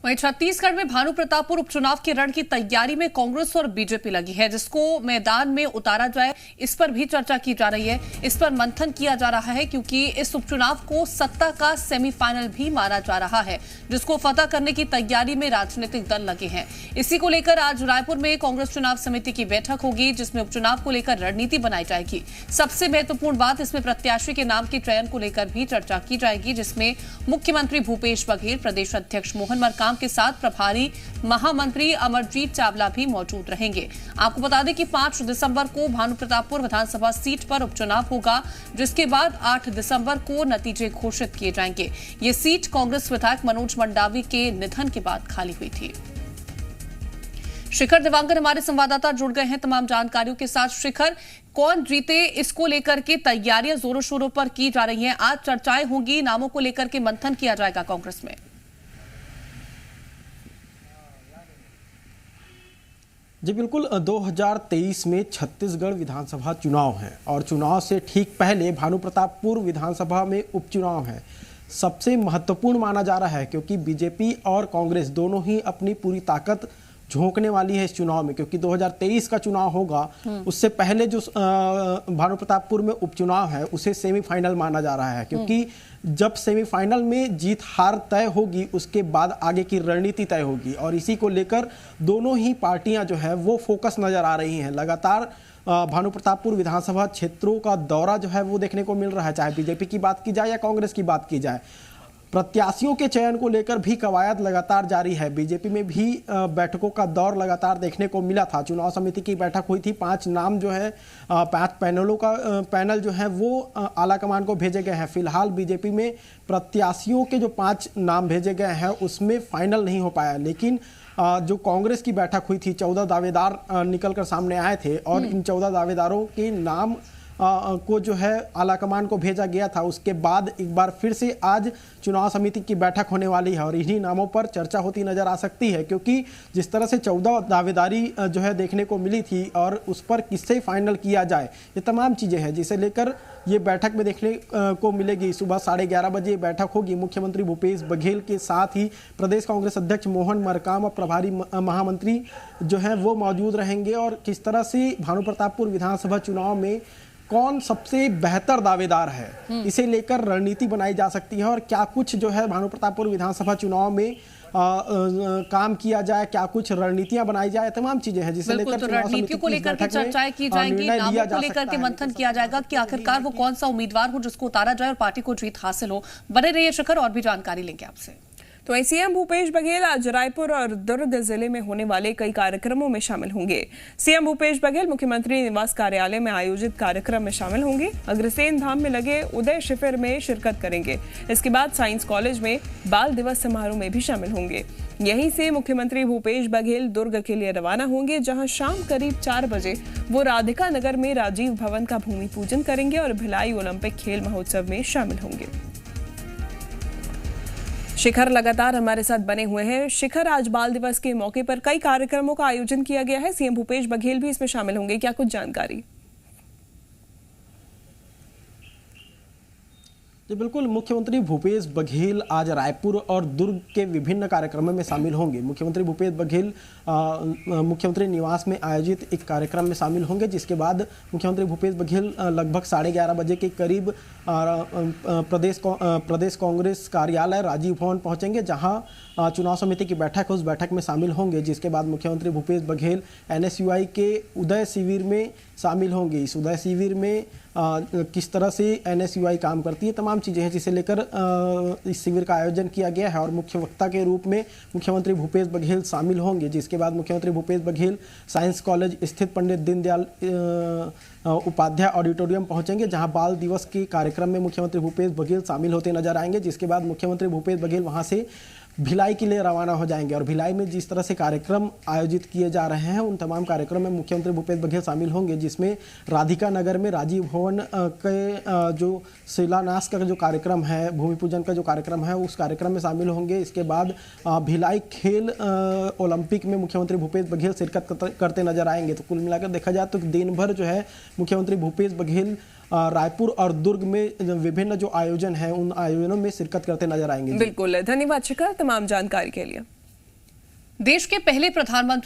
वहीं छत्तीसगढ़ में भानु प्रतापपुर उपचुनाव के रण की तैयारी में कांग्रेस और बीजेपी लगी है, जिसको मैदान में उतारा जाए इस पर भी चर्चा की जा रही है। इस पर मंथन किया जा रहा है क्योंकि इस उपचुनाव को सत्ता का सेमीफाइनल भी माना जा रहा है, जिसको फतह करने की तैयारी में राजनीतिक दल लगे हैं। इसी को लेकर आज रायपुर में कांग्रेस चुनाव समिति की बैठक होगी, जिसमें उपचुनाव को लेकर रणनीति बनाई जाएगी। सबसे महत्वपूर्ण बात इसमें प्रत्याशी के नाम के चयन को लेकर भी चर्चा की जाएगी, जिसमें मुख्यमंत्री भूपेश बघेल, प्रदेश अध्यक्ष मोहन मरकाम के साथ प्रभारी महामंत्री अमरजीत चावला भी मौजूद रहेंगे। आपको बता दें कि 5 दिसंबर को भानु प्रतापपुर विधानसभा सीट पर उपचुनाव होगा, जिसके बाद 8 दिसंबर को नतीजे घोषित किए जाएंगे। ये सीट कांग्रेस विधायक मनोज मंडावी के निधन के बाद खाली हुई थी। शिखर दिवांकर हमारे संवाददाता जुड़ गए हैं तमाम जानकारियों के साथ। शिखर, कौन जीते इसको लेकर के तैयारियां जोरों शोरों पर की जा रही हैं। आज चर्चाएं होंगी, नामों को लेकर के मंथन किया जाएगा कांग्रेस में। जी बिल्कुल, 2023 में छत्तीसगढ़ विधानसभा चुनाव है और चुनाव से ठीक पहले भानु प्रतापपुर विधानसभा में उपचुनाव है। सबसे महत्वपूर्ण माना जा रहा है क्योंकि बीजेपी और कांग्रेस दोनों ही अपनी पूरी ताकत झोंकने वाली है इस चुनाव में, क्योंकि 2023 का चुनाव होगा उससे पहले जो भानु प्रतापपुर में उपचुनाव है उसे सेमीफाइनल माना जा रहा है, क्योंकि जब सेमीफाइनल में जीत हार तय होगी उसके बाद आगे की रणनीति तय होगी और इसी को लेकर दोनों ही पार्टियां जो है वो फोकस नजर आ रही हैं। लगातार भानु प्रतापपुर विधानसभा क्षेत्रों का दौरा जो है वो देखने को मिल रहा है, चाहे बीजेपी की बात की जाए या कांग्रेस की बात की जाए। प्रत्याशियों के चयन को लेकर भी कवायद लगातार जारी है। बीजेपी में भी बैठकों का दौर लगातार देखने को मिला था। चुनाव समिति की बैठक हुई थी, 5 नाम जो है 5 पैनलों का पैनल जो है वो आलाकमान को भेजे गए हैं। फिलहाल बीजेपी में प्रत्याशियों के जो 5 नाम भेजे गए हैं उसमें फाइनल नहीं हो पाया, लेकिन जो कांग्रेस की बैठक हुई थी 14 दावेदार निकलकर सामने आए थे और इन 14 दावेदारों के नाम को जो है आलाकमान को भेजा गया था। उसके बाद एक बार फिर से आज चुनाव समिति की बैठक होने वाली है और इन्हीं नामों पर चर्चा होती नजर आ सकती है, क्योंकि जिस तरह से 14 दावेदारी जो है देखने को मिली थी और उस पर किससे फाइनल किया जाए, ये तमाम चीज़ें हैं जिसे लेकर ये बैठक में देखने को मिलेगी। सुबह 11:30 बजे बैठक होगी। मुख्यमंत्री भूपेश बघेल के साथ ही प्रदेश कांग्रेस अध्यक्ष मोहन मरकाम और प्रभारी महामंत्री जो है वो मौजूद रहेंगे और किस तरह से भानु प्रतापपुर विधानसभा चुनाव में कौन सबसे बेहतर दावेदार है इसे लेकर रणनीति बनाई जा सकती है और क्या कुछ जो है भानु प्रतापपुर विधानसभा चुनाव में काम किया जाए, क्या कुछ रणनीतियां बनाई जाए, तमाम चीजें हैं जिसे लेकर रणनीतियों को लेकर के चर्चाएं की जाएंगी, नामों को लेकर के मंथन किया जाएगा कि आखिरकार वो कौन सा उम्मीदवार हो जिसको उतारा जाए और पार्टी को जीत हासिल हो। बने रहिए शिखर, और भी जानकारी लेंगे आपसे। तो सीएम भूपेश बघेल आज रायपुर और दुर्ग जिले में होने वाले कई कार्यक्रमों में शामिल होंगे। सीएम भूपेश बघेल मुख्यमंत्री निवास कार्यालय में आयोजित कार्यक्रम में शामिल होंगे। अग्रसेन धाम में लगे उदय शिविर में शिरकत करेंगे। इसके बाद साइंस कॉलेज में बाल दिवस समारोह में भी शामिल होंगे। यहीं से मुख्यमंत्री भूपेश बघेल दुर्ग के लिए रवाना होंगे, जहां शाम करीब 4 बजे वो राधिका नगर में राजीव भवन का भूमि पूजन करेंगे और भिलाई ओलंपिक खेल महोत्सव में शामिल होंगे। शिखर लगातार हमारे साथ बने हुए हैं। शिखर, आज बाल दिवस के मौके पर कई कार्यक्रमों का आयोजन किया गया है, सीएम भूपेश बघेल भी इसमें शामिल होंगे, क्या कुछ जानकारी? जी बिल्कुल, मुख्यमंत्री भूपेश बघेल आज रायपुर और दुर्ग के विभिन्न कार्यक्रमों में शामिल होंगे। मुख्यमंत्री भूपेश बघेल मुख्यमंत्री निवास में आयोजित एक कार्यक्रम में शामिल होंगे, जिसके बाद मुख्यमंत्री भूपेश बघेल लगभग 11:30 बजे के करीब प्रदेश कांग्रेस कार्यालय राजीव भवन पहुंचेंगे, जहां चुनाव समिति की बैठक है, उस बैठक में शामिल होंगे। जिसके बाद मुख्यमंत्री भूपेश बघेल NSUI के उदय शिविर में शामिल होंगे। इस उदय शिविर में किस तरह से NSUI काम करती है, तमाम चीज़ें हैं जिसे लेकर इस शिविर का आयोजन किया गया है और मुख्य वक्ता के रूप में मुख्यमंत्री भूपेश बघेल शामिल होंगे। जिसके बाद मुख्यमंत्री भूपेश बघेल साइंस कॉलेज स्थित पंडित दीनदयाल उपाध्याय ऑडिटोरियम पहुंचेंगे, जहां बाल दिवस के कार्यक्रम में मुख्यमंत्री भूपेश बघेल शामिल होते नजर आएंगे। जिसके बाद मुख्यमंत्री भूपेश बघेल वहां से भिलाई के लिए रवाना हो जाएंगे और भिलाई में जिस तरह से कार्यक्रम आयोजित किए जा रहे हैं उन तमाम कार्यक्रम में मुख्यमंत्री भूपेश बघेल शामिल होंगे, जिसमें राधिका नगर में राजीव भवन के जो शिलान्यास का जो कार्यक्रम है, भूमि पूजन का जो कार्यक्रम है, उस कार्यक्रम में शामिल होंगे। इसके बाद भिलाई खेल ओलंपिक में मुख्यमंत्री भूपेश बघेल शिरकत करते नजर आएंगे। तो कुल मिलाकर देखा जाए तो दिन भर जो है मुख्यमंत्री भूपेश बघेल रायपुर और दुर्ग में विभिन्न जो आयोजन है उन आयोजनों में शिरकत करते नजर आएंगे। बिल्कुल, धन्यवाद शिखर तमाम जानकारी के लिए। देश के पहले प्रधानमंत्री